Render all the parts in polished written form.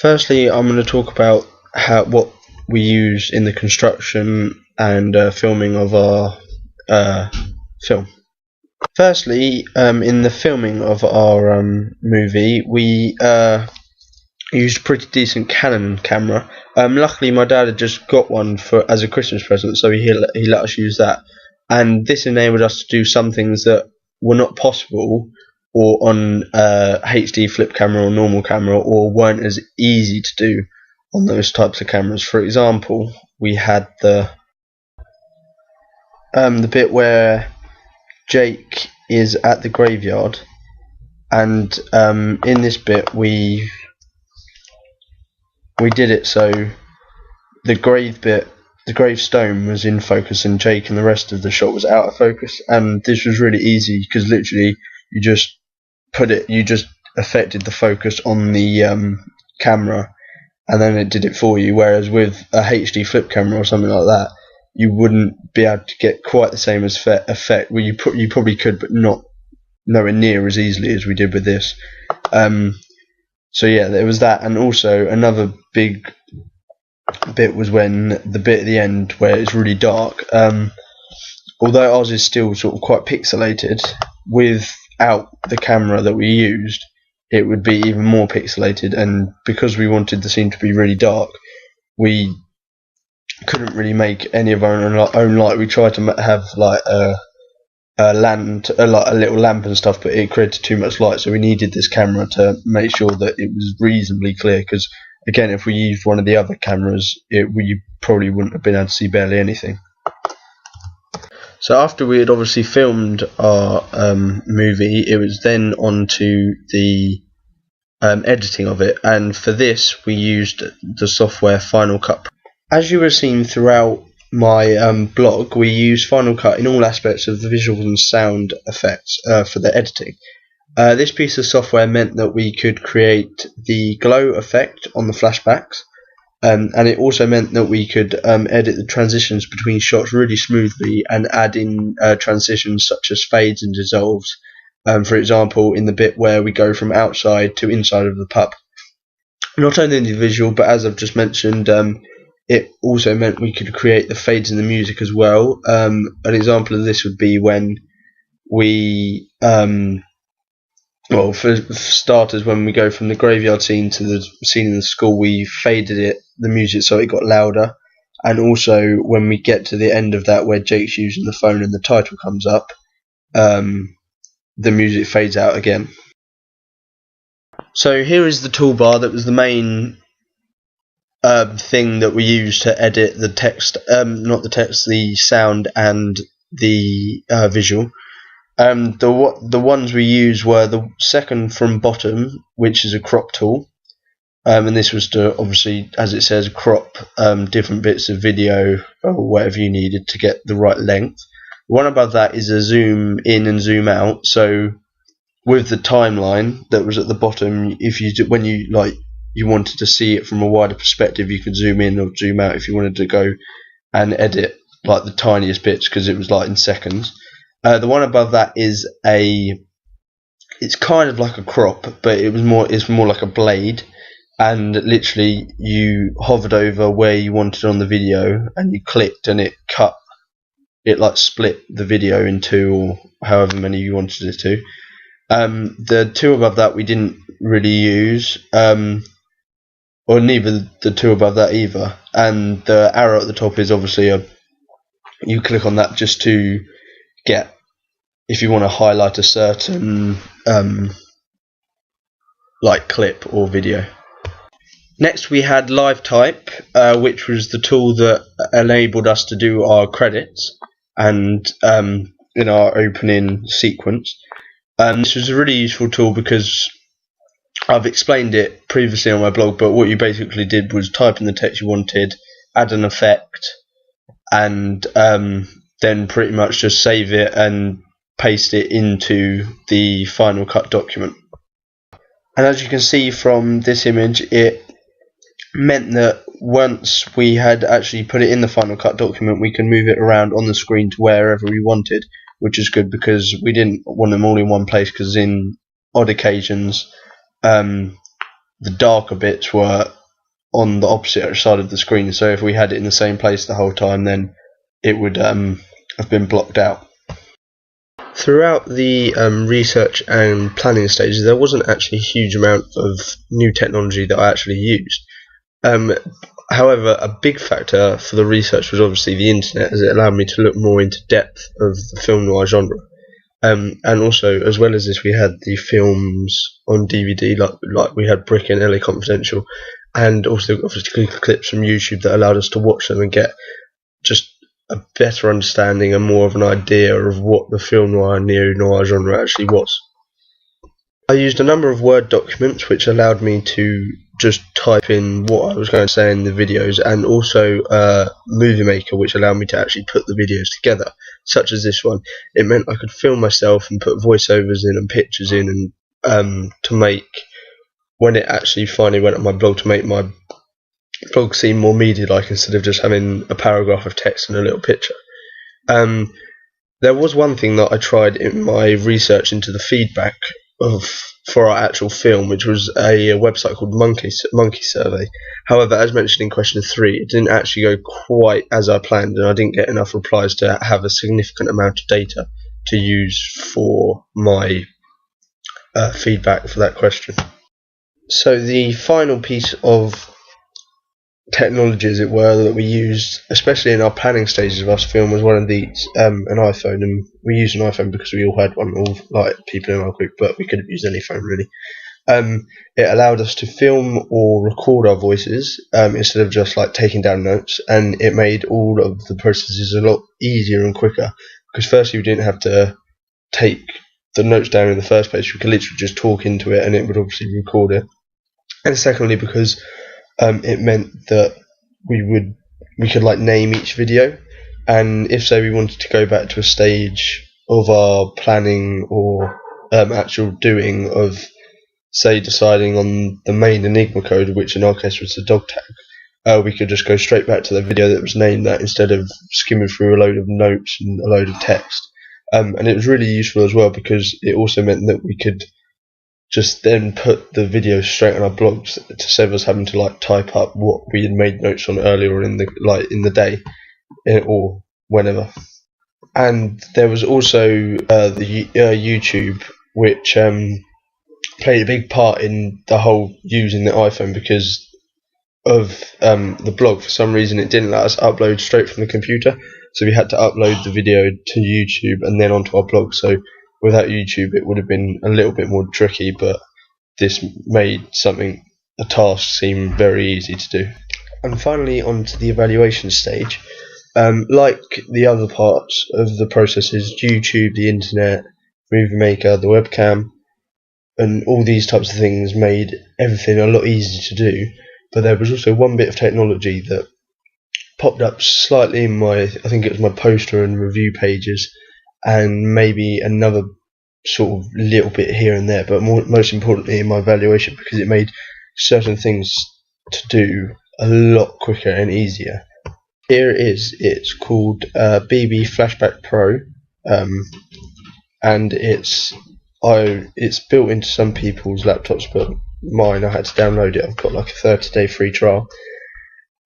Firstly, I'm going to talk about what we use in the construction and filming of our film. Firstly, in the filming of our movie, we used a pretty decent Canon camera. Luckily, my dad had just got one as a Christmas present, so he let us use that, and this enabled us to do some things that were not possible or on HD flip camera or normal camera, or weren't as easy to do on those types of cameras. For example, we had the bit where Jake is at the graveyard, and in this bit we did it so the gravestone was in focus and Jake and the rest of the shot was out of focus, and this was really easy because literally you just affected the focus on the camera and then it did it for you, whereas with a HD flip camera or something like that you wouldn't be able to get quite the same effect. Well, you probably could, but not nowhere near as easily as we did with this. So yeah, there was that, and also another big bit was when the bit at the end where it's really dark. Although ours is still sort of quite pixelated, without the camera that we used, it would be even more pixelated. And because we wanted the scene to be really dark, we couldn't really make any of our own light. We tried to have like a little lamp and stuff, but it created too much light, so we needed this camera to make sure that it was reasonably clear, because again, if we used one of the other cameras, you probably wouldn't have been able to see barely anything. So after we had obviously filmed our movie, it was then on to the editing of it, and for this we used the software Final Cut. As you have seen throughout my blog, we use Final Cut in all aspects of the visual and sound effects for the editing. This piece of software meant that we could create the glow effect on the flashbacks, and it also meant that we could edit the transitions between shots really smoothly and add in transitions such as fades and dissolves. For example, in the bit where we go from outside to inside of the pub. Not only in the visual, but as I've just mentioned, it also meant we could create the fades in the music as well. An example of this would be when we, well, for starters, when we go from the graveyard scene to the scene in the school, we faded the music so it got louder. And also when we get to the end of that where Jake's using the phone and the title comes up, the music fades out again. So here is the toolbar that was the main thing that we used to edit the text, not the text, the sound and the visual. The ones we used were the second from bottom, which is a crop tool, and this was to obviously, as it says, crop different bits of video or whatever you needed to get the right length. The one above that is a zoom in and zoom out. So with the timeline that was at the bottom, when you wanted to see it from a wider perspective, you could zoom in or zoom out if you wanted to go and edit like the tiniest bits, because it was like in seconds. The one above that is it's kind of like a crop, but it's more like a blade, and literally you hovered over where you wanted on the video and you clicked and it like split the video in two, or however many you wanted it to. The two above that we didn't really use, or neither the two above that either. And the arrow at the top is obviously you click on that just to get, if you want to highlight a certain like clip or video. Next we had Live Type, which was the tool that enabled us to do our credits and in our opening sequence. This was a really useful tool because I've explained it previously on my blog, but what you basically did was type in the text you wanted, add an effect, and then pretty much just save it and paste it into the Final Cut document. And as you can see from this image, it meant that once we had actually put it in the Final Cut document, we can move it around on the screen to wherever we wanted, which is good because we didn't want them all in one place, because in odd occasions the darker bits were on the opposite side of the screen. So if we had it in the same place the whole time, then it would have been blocked out. Throughout the research and planning stages, there wasn't actually a huge amount of new technology that I actually used. However, a big factor for the research was obviously the internet, as it allowed me to look more into depth of the film noir genre. And also, as well as this, we had the films on DVD, like we had Brick and LA Confidential, and also obviously clips from YouTube that allowed us to watch them and get just a better understanding and more of an idea of what the film noir and neo-noir genre actually was. I used a number of Word documents which allowed me to just type in what I was going to say in the videos, and also Movie Maker, which allowed me to actually put the videos together, such as this one. It meant I could film myself and put voiceovers in and pictures in, and to make, when it actually finally went on my blog, to make my blog seem more media-like instead of just having a paragraph of text and a little picture. There was one thing that I tried in my research into the feedback for our actual film, which was a website called Monkey Survey. However, as mentioned in question 3, it didn't actually go quite as I planned, and I didn't get enough replies to have a significant amount of data to use for my feedback for that question. So the final piece of technology, as it were, that we used, especially in our planning stages of our film, was one of these, an iPhone, and we used an iPhone because we all had one, all like people in our group, but we could have used any phone really. It allowed us to film or record our voices instead of just like taking down notes, and it made all of the processes a lot easier and quicker, because firstly we didn't have to take the notes down in the first place. We could literally just talk into it and it would obviously record it. And secondly, because it meant that we could like name each video, and if say we wanted to go back to a stage of our planning or actual doing of, say, deciding on the main Enigma code, which in our case was the dog tag, we could just go straight back to the video that was named that, instead of skimming through a load of notes and a load of text. And it was really useful as well, because it also meant that we could just then put the video straight on our blogs to save us having to like type up what we had made notes on earlier in the day or whenever. And there was also the YouTube, which played a big part in the whole using the iPhone, because of the blog. For some reason it didn't let us upload straight from the computer, so we had to upload the video to YouTube and then onto our blog. So without YouTube it would have been a little bit more tricky, but this made a task seem very easy to do. And finally, on to the evaluation stage. Like the other parts of the processes, YouTube, the internet, Movie Maker, the webcam, and all these types of things made everything a lot easier to do. But there was also one bit of technology that popped up slightly in I think it was my poster and review pages, and maybe another sort of little bit here and there, but most importantly in my evaluation, because it made certain things to do a lot quicker and easier. Here it is. It's called BB Flashback Pro, and it's built into some people's laptops, but mine, I had to download it. I've got like a 30-day free trial,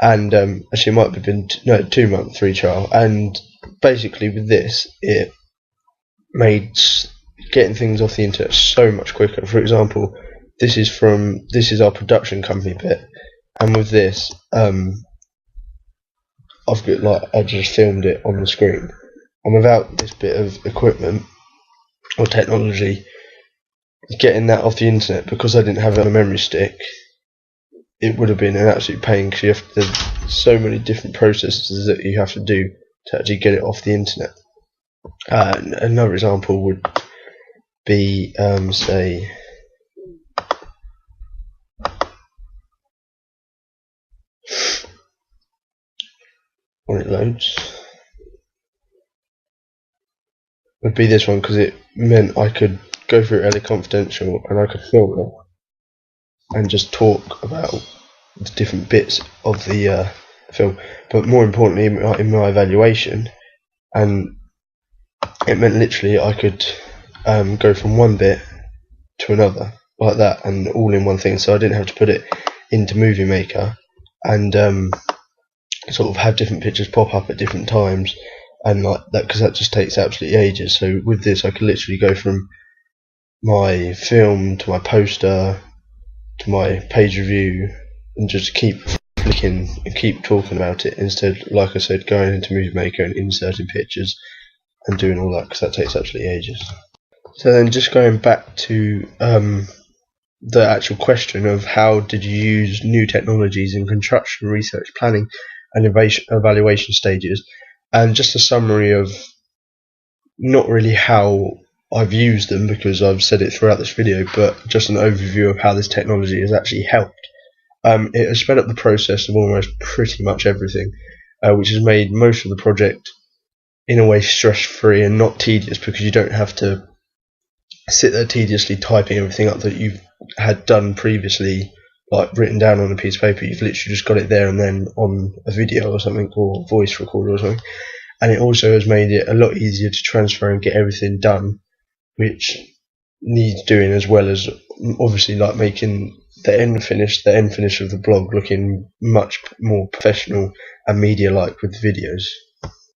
and actually it might have been 2-month free trial. And basically with this, it made getting things off the internet so much quicker. For example, this is our production company bit, and with this, I've got I just filmed it on the screen, and without this bit of equipment or technology, getting that off the internet, because I didn't have it on a memory stick, it would have been an absolute pain, because there's so many different processes that you have to do to actually get it off the internet. Another example would be, say, when it loads, would be this one, because it meant I could go through LA Confidential and I could film it and just talk about the different bits of the film. But more importantly, in my evaluation, and it meant literally I could go from one bit to another like that, and all in one thing, so I didn't have to put it into Movie Maker and sort of have different pictures pop up at different times and like that, because that just takes absolutely ages. So with this, I could literally go from my film to my poster to my page review and just keep flicking and keep talking about it, instead, like I said, going into Movie Maker and inserting pictures and doing all that, because that takes absolutely ages. So then just going back to the actual question of how did you use new technologies in construction, research, planning and evaluation stages, and just a summary of not really how I've used them, because I've said it throughout this video, but just an overview of how this technology has actually helped. It has sped up the process of almost pretty much everything, which has made most of the project in a way stress-free and not tedious, because you don't have to sit there tediously typing everything up that you've had done previously, like written down on a piece of paper. You've literally just got it there and then on a video or something, or voice recorder or something. And it also has made it a lot easier to transfer and get everything done which needs doing, as well as obviously like making the end finish of the blog looking much more professional and media like with videos.